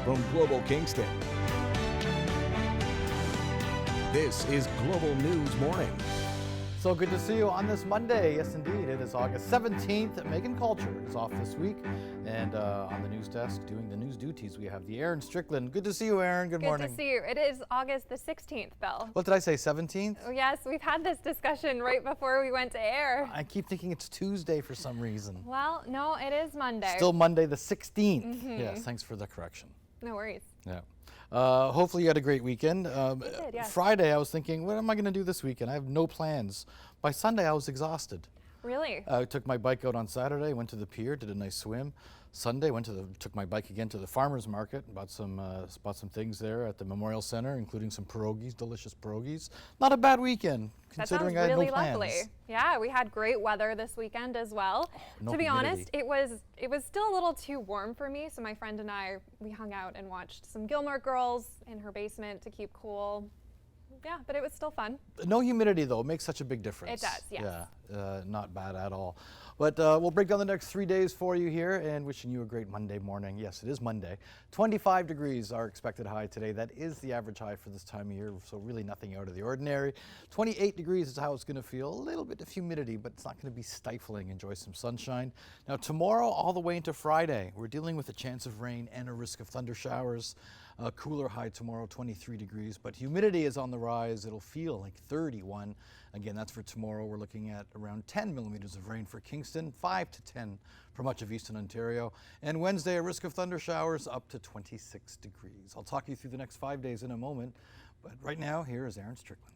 from Global Kingston. This is Global News Morning. So good to see you on this Monday. Yes, indeed. It is August 17th. Megan Culture is off this week. And on the news desk doing the news duties, we have the Aaron Strickland. Good to see you, Aaron. Good morning. Good to see you. It is August the 16th, Bill. What did I say, 17th? Oh, yes, we've had this discussion right before we went to air. I keep thinking it's Tuesday for some reason. Well, no, it is Monday. Still Monday the 16th. Yes, thanks for the correction. No worries. Yeah. Hopefully you had a great weekend. did, yes. Friday, I was thinking, what am I going to do this weekend? I have no plans. By Sunday, I was exhausted. Really? I took my bike out on Saturday, went to the pier, did a nice swim. Sunday, took my bike again to the farmer's market, bought some things there at the Memorial Center, including some pierogies, delicious pierogies. Not a bad weekend, considering that sounds really I had no plans. lovely. Yeah, we had great weather this weekend as well. No to be humidity. honest, it was still a little too warm for me, so my friend and I, we hung out and watched some Gilmore Girls in her basement to keep cool. Yeah, but it was still fun. No humidity, though, makes such a big difference. It does, yes. Yeah, not bad at all. But we'll break down the next 3 days for you here and wishing you a great Monday morning. Yes, it is Monday. 25 degrees our expected high today. That is the average high for this time of year, so really nothing out of the ordinary. 28 degrees is how it's going to feel. A little bit of humidity, but it's not going to be stifling. Enjoy some sunshine. Now, tomorrow all the way into Friday, we're dealing with a chance of rain and a risk of thunder showers. A cooler high tomorrow, 23 degrees, but humidity is on the rise. It'll feel like 31. Again, that's for tomorrow. We're looking at around 10 millimeters of rain for Kingston, 5 to 10 for much of eastern Ontario. And Wednesday, a risk of thunder showers up to 26 degrees. I'll talk you through the next 5 days in a moment, but right now, here is Aaron Strickland.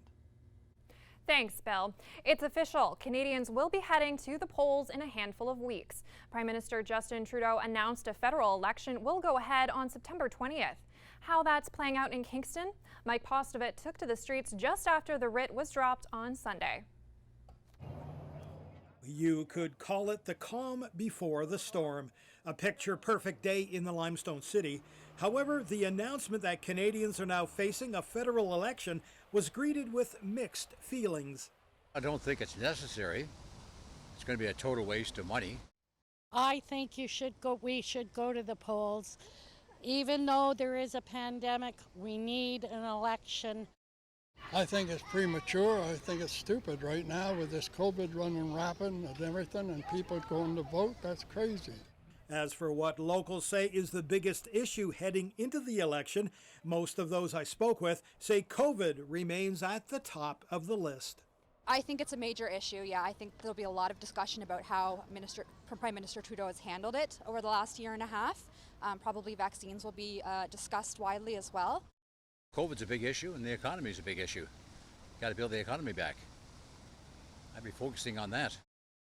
Thanks, Bill. It's official. Canadians will be heading to the polls in a handful of weeks. Prime Minister Justin Trudeau announced a federal election will go ahead on September 20th. How that's playing out in Kingston, Mike Postovat took to the streets just after the writ was dropped on Sunday. You could call it the calm before the storm, a picture-perfect day in the Limestone City. However, the announcement that Canadians are now facing a federal election was greeted with mixed feelings. I don't think it's necessary. It's going to be a total waste of money. I think we should go to the polls. Even though there is a pandemic, we need an election. I think it's premature. I think it's stupid right now with this COVID running rapid and everything and people going to vote. That's crazy. As for what locals say is the biggest issue heading into the election, most of those I spoke with say COVID remains at the top of the list. I think it's a major issue, yeah. I think there'll be a lot of discussion about how Prime Minister Trudeau has handled it over the last year and a half. Probably vaccines will be discussed widely as well. COVID's a big issue and the economy's a big issue. Got to build the economy back. I'd be focusing on that.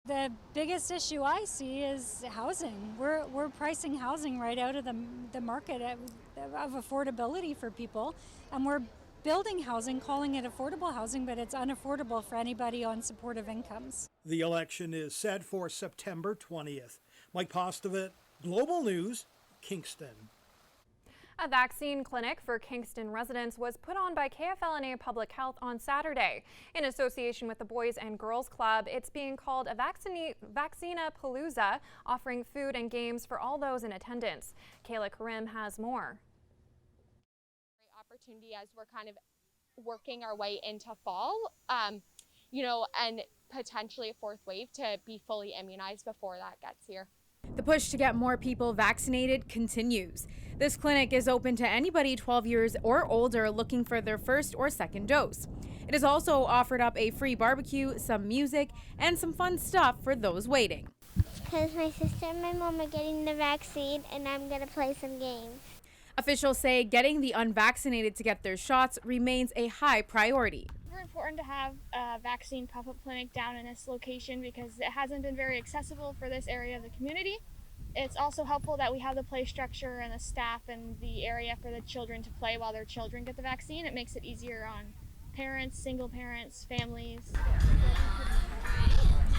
The biggest issue I see is housing. We're pricing housing right out of the market of affordability for people, and we're building housing, calling it affordable housing, but it's unaffordable for anybody on supportive incomes. The election is set for September 20th. Mike Postovat, Global News, Kingston. A vaccine clinic for Kingston residents was put on by KFLNA Public Health on Saturday. In association with the Boys and Girls Club, it's being called a Vaccina-Palooza, offering food and games for all those in attendance. Kayla Karim has more. Great opportunity as we're kind of working our way into fall, and potentially a fourth wave to be fully immunized before that gets here. The push to get more people vaccinated continues. This clinic is open to anybody 12 years or older looking for their first or second dose. It has also offered up a free barbecue, some music, and some fun stuff for those waiting. Because my sister and my mom are getting the vaccine and I'm going to play some games. Officials say getting the unvaccinated to get their shots remains a high priority. It's important to have a vaccine pop-up clinic down in this location because it hasn't been very accessible for this area of the community. It's also helpful that we have the play structure and the staff and the area for the children to play while their children get the vaccine. It makes it easier on parents, single parents, families.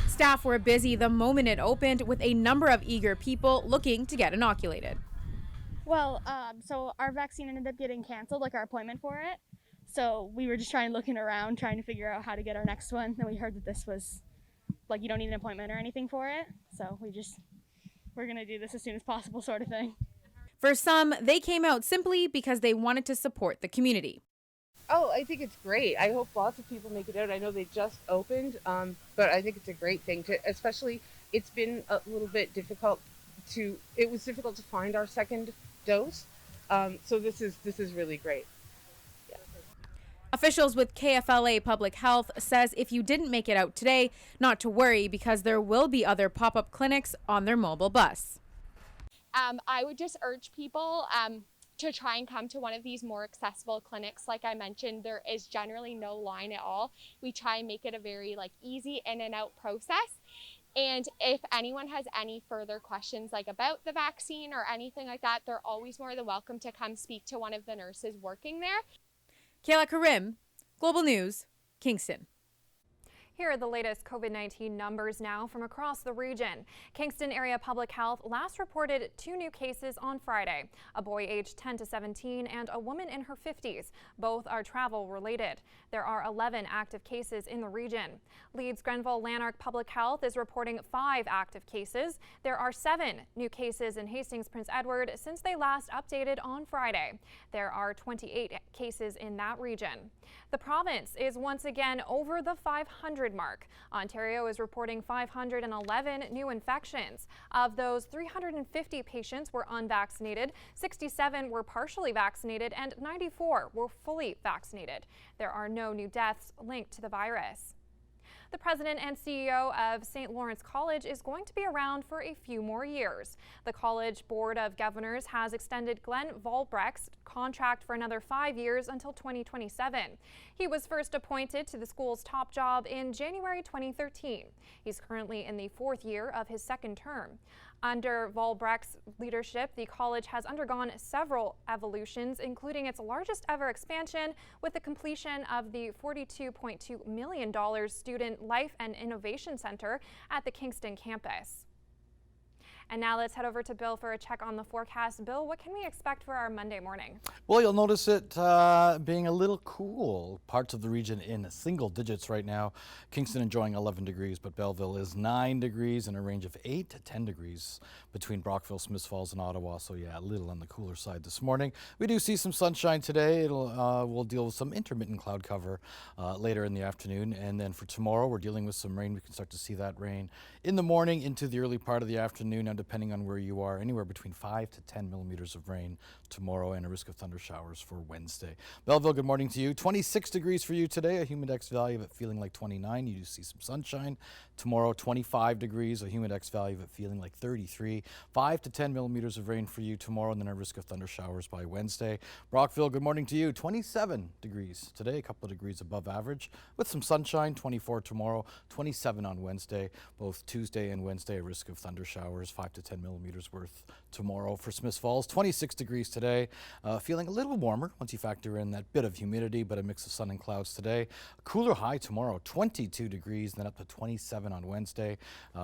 Staff were busy the moment it opened with a number of eager people looking to get inoculated. Well, so our vaccine ended up getting canceled, like our appointment for it. So we were just looking around, trying to figure out how to get our next one. Then we heard that this was, you don't need an appointment or anything for it. So we're going to do this as soon as possible sort of thing. For some, they came out simply because they wanted to support the community. Oh, I think it's great. I hope lots of people make it out. I know they just opened, but I think it's a great thing to, especially it's been a little bit difficult to find our second dose. So this is really great. Yeah. Officials with KFLA Public Health says if you didn't make it out today, not to worry because there will be other pop-up clinics on their mobile bus. I would just urge people to try and come to one of these more accessible clinics. Like I mentioned, there is generally no line at all. We try and make it a very easy in and out process. And if anyone has any further questions about the vaccine or anything like that, they're always more than welcome to come speak to one of the nurses working there. Kayla Karim, Global News, Kingston. Here are the latest COVID-19 numbers now from across the region. Kingston Area Public Health last reported 2 new cases on Friday, a boy aged 10 to 17 and a woman in her 50s. Both are travel related. There are 11 active cases in the region. Leeds Grenville Lanark Public Health is reporting 5 active cases. There are 7 new cases in Hastings Prince Edward since they last updated on Friday. There are 28 cases in that region. The province is once again over the 500 mark. Ontario is reporting 511 new infections. Of those, 350 patients were unvaccinated, 67 were partially vaccinated, and 94 were fully vaccinated. There are no new deaths linked to the virus. The president and CEO of St. Lawrence College is going to be around for a few more years. The College Board of Governors has extended Glenn Volbrecht's contract for another 5 years until 2027. He was first appointed to the school's top job in January 2013. He's currently in the 4th year of his 2nd term. Under Volbrecht's leadership, the college has undergone several evolutions, including its largest ever expansion with the completion of the $42.2 million Student Life and Innovation Center at the Kingston campus. And now let's head over to Bill for a check on the forecast. Bill, what can we expect for our Monday morning? Well, you'll notice it being a little cool. Parts of the region in single digits right now. Kingston enjoying 11 degrees, but Belleville is 9 degrees and a range of 8 to 10 degrees between Brockville, Smiths Falls, and Ottawa. So yeah, a little on the cooler side this morning. We do see some sunshine today. We'll deal with some intermittent cloud cover later in the afternoon. And then for tomorrow, we're dealing with some rain. We can start to see that rain in the morning into the early part of the afternoon. Now, depending on where you are, anywhere between 5 to 10 millimeters of rain tomorrow and a risk of thunder showers for Wednesday. Belleville, good morning to you. 26 degrees for you today, a humidex value of it feeling like 29. You do see some sunshine. Tomorrow, 25 degrees, a humidex value of it feeling like 33. 5 to 10 millimeters of rain for you tomorrow and then a risk of thunder showers by Wednesday. Brockville, good morning to you. 27 degrees today, a couple of degrees above average with some sunshine. 24 tomorrow, 27 on Wednesday. Both Tuesday and Wednesday, a risk of thunder showers, 5 to 10 millimeters worth tomorrow for Smiths Falls. 26 degrees today, feeling a little warmer once you factor in that bit of humidity, but a mix of sun and clouds today. A cooler high tomorrow, 22 degrees, then up to 27 on Wednesday.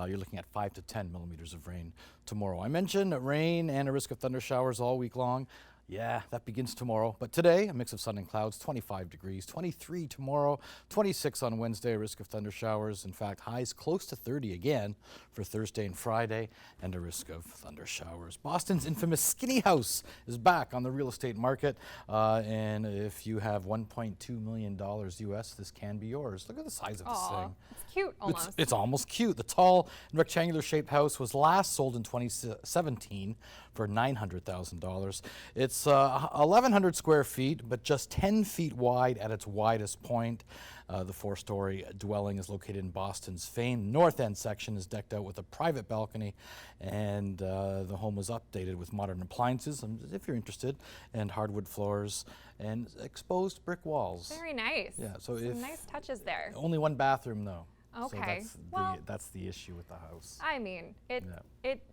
You're looking at 5 to 10 millimeters of rain tomorrow. I mentioned rain and a risk of thunder showers all week long. Yeah, that begins tomorrow. But today, a mix of sun and clouds, 25 degrees, 23 tomorrow, 26 on Wednesday, a risk of thunder showers. In fact, highs close to 30 again for Thursday and Friday, and a risk of thunder showers. Boston's infamous Skinny House is back on the real estate market. And if you have $1.2 million US, this can be yours. Look at the size of this thing. It's cute almost. It's almost cute. The tall and rectangular shaped house was last sold in 2017 for $900,000. It's 1,100 square feet, but just 10 feet wide at its widest point. The 4-story dwelling is located in Boston's famed North End section, is decked out with a private balcony, and the home was updated with modern appliances, if you're interested, and hardwood floors and exposed brick walls. Very nice. Yeah, so some nice touches there. Only one bathroom though. Okay. So that's the issue with the house. I mean, it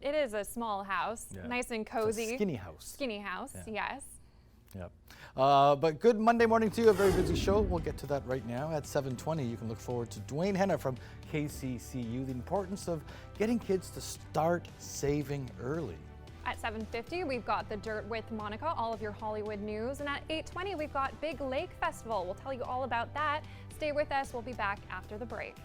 is a small house, nice and cozy. It's a skinny house. Skinny house, yes. Yep. But good Monday morning to you. A very busy show. We'll get to that right now. At 7:20, you can look forward to Dwayne Henna from KCCU, the importance of getting kids to start saving early. At 7:50, we've got The Dirt with Monica, all of your Hollywood news. And at 8:20, we've got Big Lake Festival. We'll tell you all about that. Stay with us. We'll be back after the break.